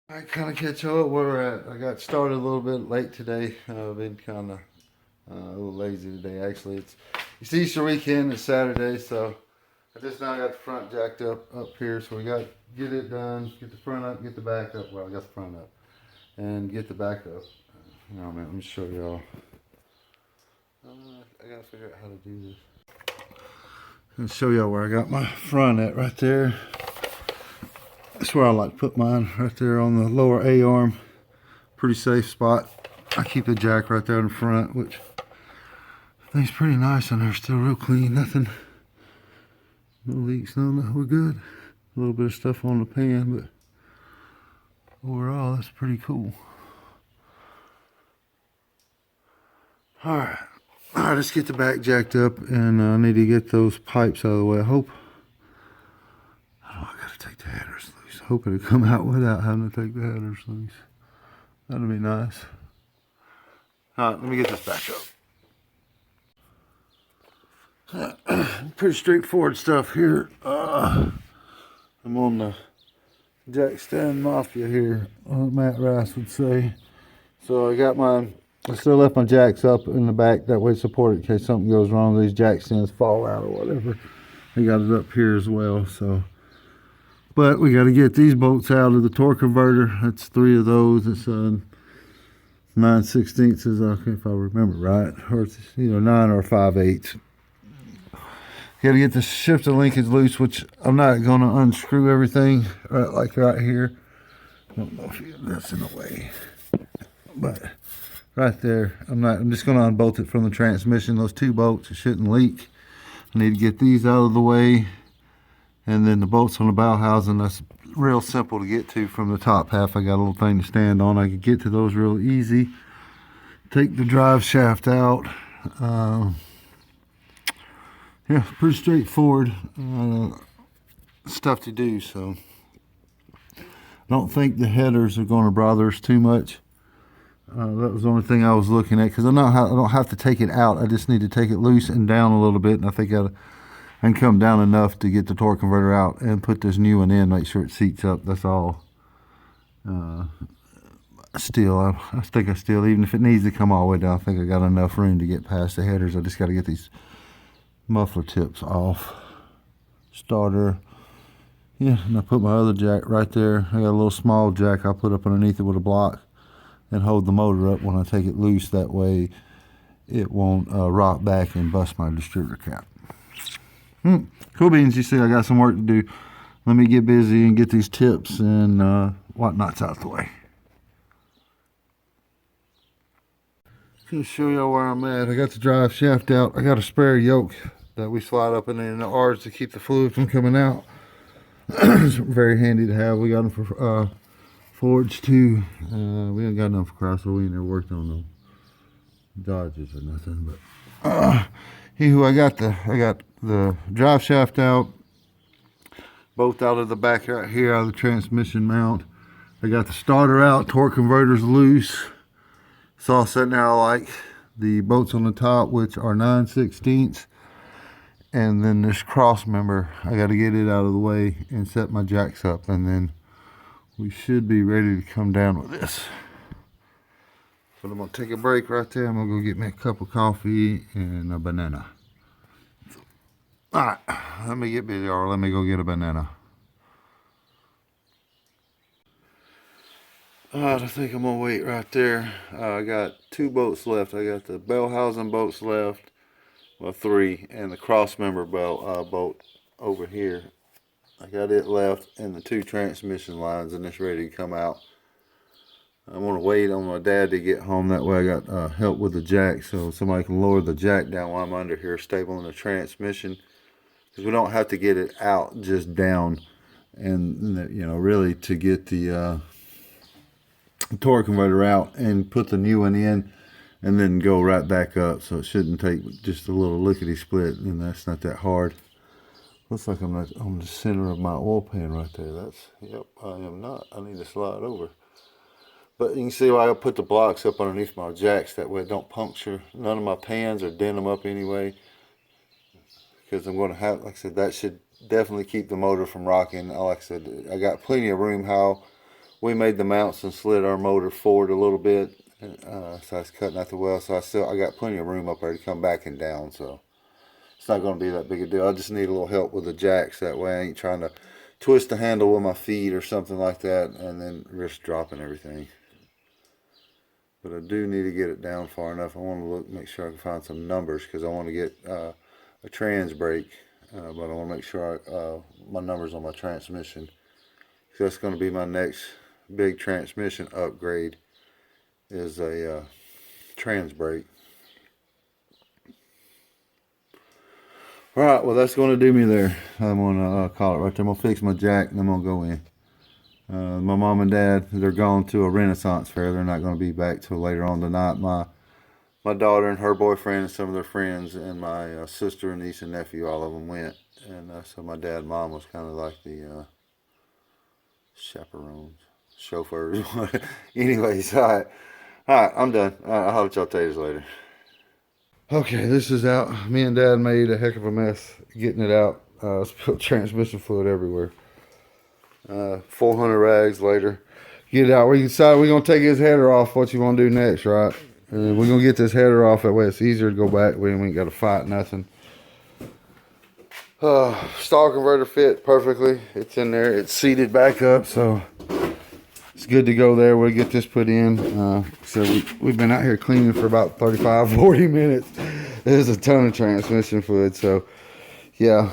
I kind of catch up where we're at. I got started a little bit late today. I've been kind of a little lazy today. Actually, it's Easter weekend. It's Saturday, so I just now got the front jacked up here. So we got to get it done, get the front up, get the back up. Well, I got the front up and get the back up. Man, let me show y'all. I gotta figure out how to do this. I'll show y'all where I got my front at right there. That's where I like to put mine, right there on the lower A-arm. Pretty safe spot. I keep the jack right there in the front, which I think is pretty nice in there. Still real clean, nothing, no leaks, no, we're good. A little bit of stuff on the pan, but overall, that's pretty cool. Alright, let's get the back jacked up, and I need to get those pipes out of the way. I hope, I gotta take the headers loose. Hope it'll come out without having to take the headers loose. That'd be nice. Alright, let me get this back up. Pretty straightforward stuff here. I'm on the jack stand mafia here, Matt Rice would say. So I got I still left my jacks up in the back, that way support it in case something goes wrong, these jack stands fall out or whatever. I got it up here as well, so. But we got to get these bolts out of the torque converter. That's 3 of those. It's 9/16, if I remember right, or it's either 9 or 5/8. Got to get the shifter linkage loose, which I'm not going to unscrew everything like right here. I don't know if that's in the way, but right there, I'm just going to unbolt it from the transmission. Those 2 bolts, it shouldn't leak. I need to get these out of the way. And then the bolts on the bow housing, that's real simple to get to from the top half. I got a little thing to stand on. I can get to those real easy. Take the drive shaft out. Yeah, pretty straightforward stuff to do. So I don't think the headers are going to bother us too much. That was the only thing I was looking at, because I don't have to take it out. I just need to take it loose and down a little bit, and I think I can come down enough to get the torque converter out and put this new one in, make sure it seats up. That's all. I think I still, even if it needs to come all the way down, I think I got enough room to get past the headers. I just got to get these muffler tips off. Starter. Yeah, and I put my other jack right there. I got a little small jack I put up underneath it with a block and hold the motor up when I take it loose. That way it won't rock back and bust my distributor cap. Cool beans. You see, I got some work to do. Let me get busy and get these tips and whatnots out the way. Just show y'all where I'm at. I got the drive shaft out. I got a spare yoke that we slide up in the R's to keep the fluid from coming out. It's very handy to have. We got them for Fords too. We ain't got none for Chrysler. We ain't never worked on them Dodges or nothing. But I got the drive shaft out, both out of the back right here, out of the transmission mount. I got the starter out, torque converter's loose. It's all sitting there. I like the bolts on the top, which are 9/16. And then this cross member, I got to get it out of the way and set my jacks up, and then we should be ready to come down with this. So I'm going to take a break right there. I'm going to go get me a cup of coffee and a banana. Alright, let me get busy, or let me go get a banana. Alright, I think I'm going to wait right there. I got 2 bolts left. I got the bell housing bolts left. Well, 3, and the cross member bolt over here. I got it left, and the 2 transmission lines, and it's ready to come out. I'm going to wait on my dad to get home. That way I got help with the jack, so somebody can lower the jack down while I'm under here stabling the transmission. Because we don't have to get it out, just down. And, really to get the torque converter out and put the new one in, and then go right back up. So it shouldn't take just a little lickety split, and that's not that hard. Looks like I'm not on the center of my oil pan right there. Yep, I am not. I need to slide over. But you can see why I put the blocks up underneath my jacks, that way it don't puncture none of my pans or dent them up anyway. Because I'm going to have, like I said, that should definitely keep the motor from rocking. Like I said, I got plenty of room how we made the mounts and slid our motor forward a little bit. So I was cutting out the well. So I got plenty of room up there to come back and down. So it's not going to be that big a deal. I just need a little help with the jacks. That way I ain't trying to twist the handle with my feet or something like that and then risk dropping everything. But I do need to get it down far enough. I want to make sure I can find some numbers because I want to get a trans brake. But I want to make sure my numbers on my transmission. So that's going to be my next big transmission upgrade is a trans brake. Alright, well that's going to do me there. I'm going to call it right there. I'm going to fix my jack and I'm going to go in. My mom and dad, they're gone to a Renaissance fair. They're not going to be back till later on tonight. My daughter and her boyfriend and some of their friends and my sister and niece and nephew, all of them went. And so my dad and mom was kind of like the chaperones, chauffeurs. Anyways, alright, I'm done. I'll holler at y'all taters later. Okay, this is out. Me and Dad made a heck of a mess getting it out. Spilled transmission fluid everywhere. 400 rags later. Get it out. We decided we're going to take his header off. What you want to do next, right? And we're going to get this header off. That way it's easier to go back. We ain't got to fight nothing. Stall converter fit perfectly. It's in there. It's seated back up, so it's good to go there. We'll get this put in. So we've been out here cleaning for about 35-40 minutes. There's a ton of transmission fluid, so yeah,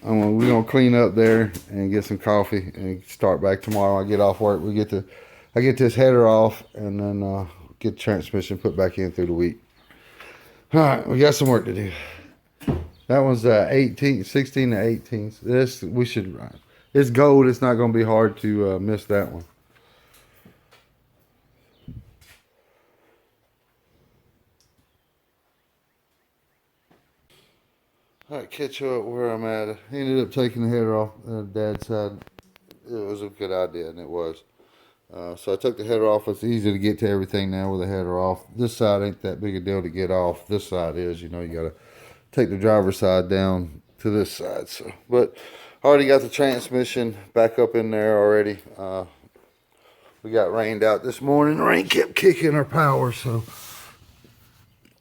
we're gonna clean up there and get some coffee and start back tomorrow. I get off work. I get this header off and then get the transmission put back in through the week. All right, we got some work to do. That one's 16 to 18. This we should. It's gold. It's not gonna be hard to miss that one. Alright, catch up where I'm at. I ended up taking the header off Dad's side. It was a good idea, and it was. So I took the header off. It's easy to get to everything now with the header off. This side ain't that big a deal to get off. This side is, you gotta take the driver's side down to this side. So, but I already got the transmission back up in there already. We got rained out this morning. The rain kept kicking our power, so.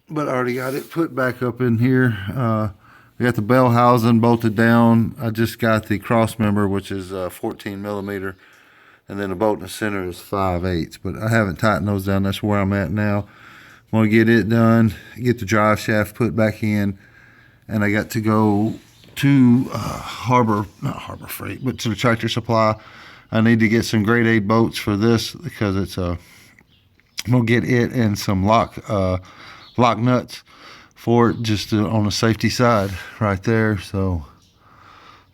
But I already got it put back up in here. We got the bell housing bolted down. I just got the cross member, which is 14 millimeter. And then the bolt in the center is 5/8. But I haven't tightened those down. That's where I'm at now. I'm going to get it done, get the drive shaft put back in. And I got to go to not Harbor Freight, but to the Tractor Supply. I need to get some grade A bolts for this because it's I'm going to get it and some lock nuts for it, just on the safety side right there. So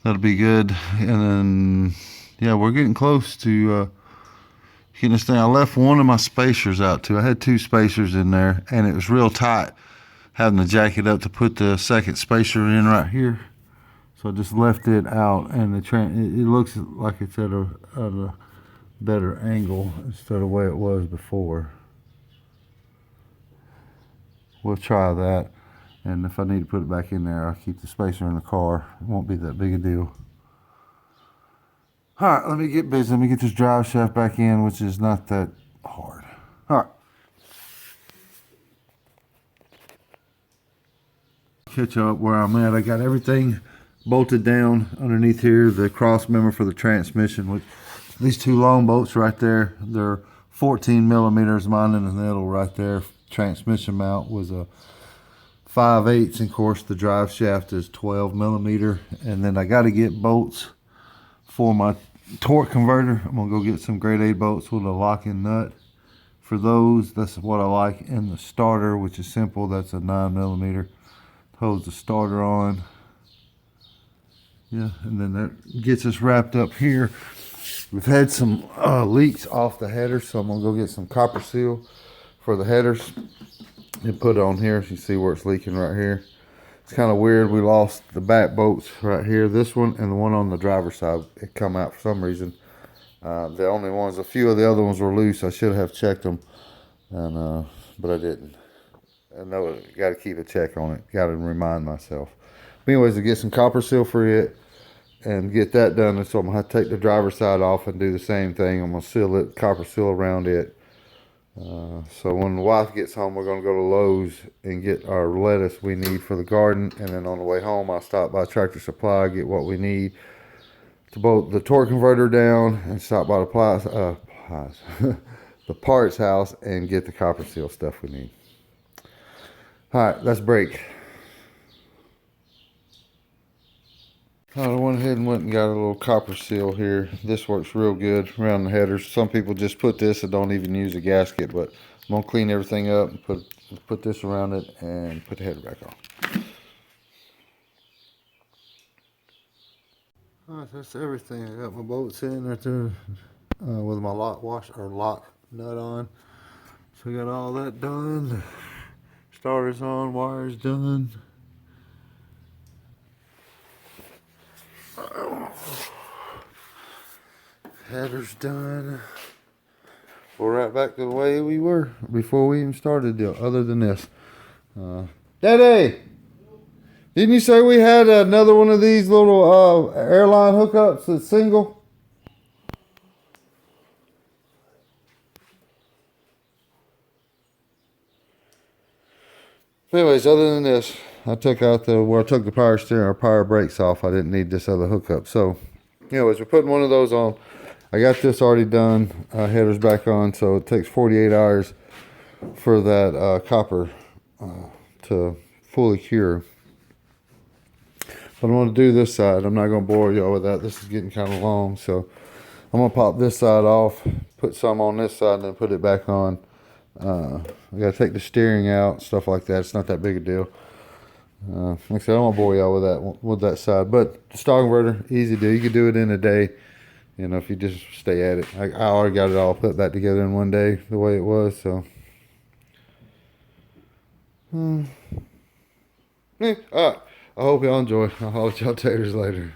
that'll be good. And then yeah, we're getting close to getting this thing. I left one of my spacers out too. I had 2 spacers in there and it was real tight having to jack it up to put the second spacer in right here. So I just left it out, and it looks like it's at a better angle instead of the way it was before. We'll try that, and if I need to put it back in there, I'll keep the spacer in the car. It won't be that big a deal. All right, let me get busy. Let me get this drive shaft back in, which is not that hard. All right. Catch up where I'm at. I got everything bolted down underneath here. The cross member for the transmission, with these 2 long bolts right there. They're 14 millimeters. Mine in the middle right there. Transmission mount was a 5/8, and of course the drive shaft is 12 millimeter. And then I got to get bolts for my torque converter. I'm gonna go get some grade A bolts with a lock-in nut for those. That's what I like. In the starter, which is simple, that's a 9 millimeter. Holds the starter on. Yeah, and then that gets us wrapped up here. We've had some leaks off the header, so I'm gonna go get some copper seal for the headers and put it on here. So you see where it's leaking right here. It's kind of weird. We lost the back bolts right here. This one and the one on the driver's side, it come out for some reason. The only ones, a few of the other ones were loose. I should have checked them, and but I didn't. I know, got to keep a check on it. Got to remind myself. But anyways, to get some copper seal for it, and get that done. And so I'm gonna have to take the driver's side off and do the same thing. I'm gonna seal it, copper seal around it. So when the wife gets home, we're gonna go to Lowe's and get our lettuce we need for the garden. And then on the way home, I'll stop by Tractor Supply, get what we need to bolt the torque converter down, and stop by the the parts house and get the copper seal stuff we need. All right, let's break. I went ahead and went and got a little copper seal here. This works real good around the headers. Some people just put this and don't even use a gasket, but I'm gonna clean everything up and put this around it and put the header back on. All right, that's everything. I got my bolts in right there with my lock nut on. So we got all that done. Starter's on, wires done. Header's done. We're right back to the way we were before we even started, other than this. Daddy! Didn't you say we had another one of these little airline hookups that's single? Anyways, other than this, I took out where I took the power steering or power brakes off. I didn't need this other hookup. So, anyways, we're putting one of those on. I got this already done. Header's back on, so it takes 48 hours for that copper to fully cure. But I'm going to do this side. I'm not going to bore y'all with that. This is getting kind of long, so I'm going to pop this side off, put some on this side, and then put it back on. I got to take the steering out, stuff like that. It's not that big a deal. Like I said, I don't want to bore y'all with that side. But the stock converter, easy to do. You can do it in a day, you know, if you just stay at it. I already got it all put back together in one day the way it was. So, yeah, all right. I hope y'all enjoy. I'll holler at y'all taters later.